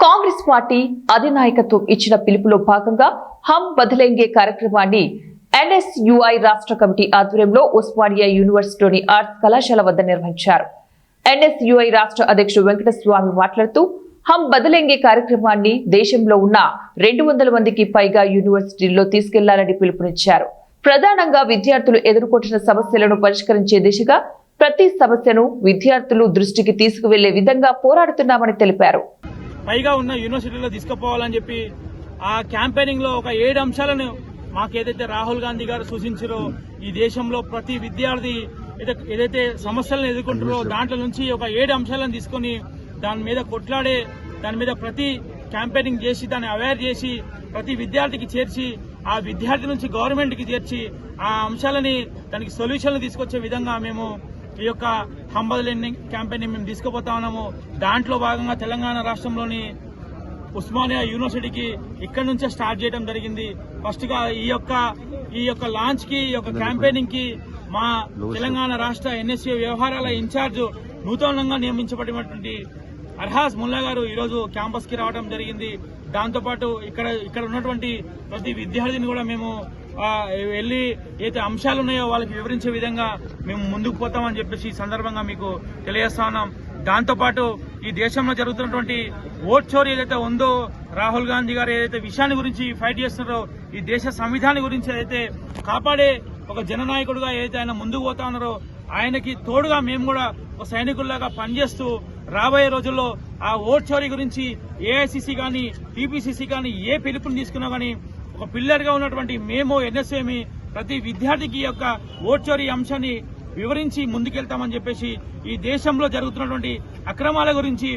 Congress party అధినాయకత్వం ఇచ్చిన పిలుపులో భాగంగా హమ్ బదలేంగే కార్యక్రమాన్ని ఎన్ఎస్యుఐ రాష్ట్ర కమిటీ ఆధ్వర్యంలో ఉస్మానియా యూనివర్సిటీలోని ఆర్ట్స్ కళాశాల వద్ద నిర్వహించారు. ఎన్ఎస్యుఐ రాష్ట్ర అధ్యక్షుడు వెంకటస్వామి మాట్లాడుతూ హమ్ బదలేంగే కార్యక్రమాన్ని దేశంలో ఉన్న 200 మందికి పైగా యూనివర్సిటీల్లో తీసుకెళ్లాలని పిలుపునిచ్చారు. ప్రధానంగా విద్యార్థులు ఎదుర్కొంటున్న సమస్యలను పరిష్కరించే దిశగా ప్రతి సమస్యను విద్యార్థులు దృష్టికి తీసుకువెళ్లే విధంగా పోరాడుతున్నామని తెలిపారు. పైగా ఉన్న యూనివర్సిటీలో తీసుకుపోవాలని చెప్పి ఆ క్యాంపెయినింగ్ లో ఒక 7 అంశాలను మాకేదైతే రాహుల్ గాంధీ గారు సూచించారో ఈ దేశంలో ప్రతి విద్యార్థి ఏదైతే సమస్యలను ఎదుర్కొంటారో దాంట్లో నుంచి ఒక 7 అంశాలను తీసుకుని దాని మీద కొట్లాడే దాని మీద ప్రతి క్యాంపెయినింగ్ చేసి దాన్ని అవేర్ చేసి ప్రతి విద్యార్థికి చేర్చి ఆ విద్యార్థి నుంచి గవర్నమెంట్ కి చేర్చి ఆ అంశాలని దానికి సొల్యూషన్లు తీసుకొచ్చే విధంగా మేము ఈ యొక్క హమ్ బదలేంగే క్యాంపెయిన్ మేము తీసుకుపోతా ఉన్నాము. దాంట్లో భాగంగా తెలంగాణ రాష్ట్రంలోని ఉస్మానియా యూనివర్సిటీకి ఇక్కడ నుంచే స్టార్ట్ చేయడం జరిగింది. ఫస్ట్ గా ఈ యొక్క లాంచ్ కి ఈ యొక్క క్యాంపెయినింగ్ కి మా తెలంగాణ రాష్ట్ర ఎన్ఎస్యూ వ్యవహారాల ఇన్ఛార్జ్ నూతనంగా నియమించబడినటువంటి అర్హాస్ ముల్లా గారు ఈరోజు క్యాంపస్ కి రావడం జరిగింది. దాంతోపాటు ఇక్కడ ఉన్నటువంటి ప్రతి విద్యార్థిని కూడా మేము వెళ్లి ఏదైతే అంశాలు ఉన్నాయో వాళ్ళకి వివరించే విధంగా మేము ముందుకు పోతామని చెప్పేసి ఈ సందర్భంగా మీకు తెలియజేస్తా ఉన్నాం. దాంతోపాటు ఈ దేశంలో జరుగుతున్నటువంటి ఓట్ చోరీ ఏదైతే ఉందో రాహుల్ గాంధీ గారు ఏదైతే విషయాన్ని గురించి ఫైట్ చేస్తున్నారో ఈ దేశ సంవిధానం గురించి ఏదైతే కాపాడే ఒక జననాయకుడుగా ఏదైతే ఆయన ముందుకు పోతా ఉన్నారో ఆయనకి తోడుగా మేము కూడా ఒక సైనికుల్లాగా పనిచేస్తూ రాబోయే రోజుల్లో ఆ ఓట్ చోరీ గురించి ఏఐసిసి కానీ టీపీసీసీ కానీ ఏ పిలుపుని తీసుకున్నా కానీ ఒక పిల్లర్ గా ఉన్నటువంటి మేము ఎన్ఎస్ఏమి ప్రతి విద్యార్థికి యొక్క ఓట్ చోరీ అంశాన్ని వివరించి ముందుకెళ్తామని చెప్పేసి ఈ దేశంలో జరుగుతున్నటువంటి అక్రమాల గురించి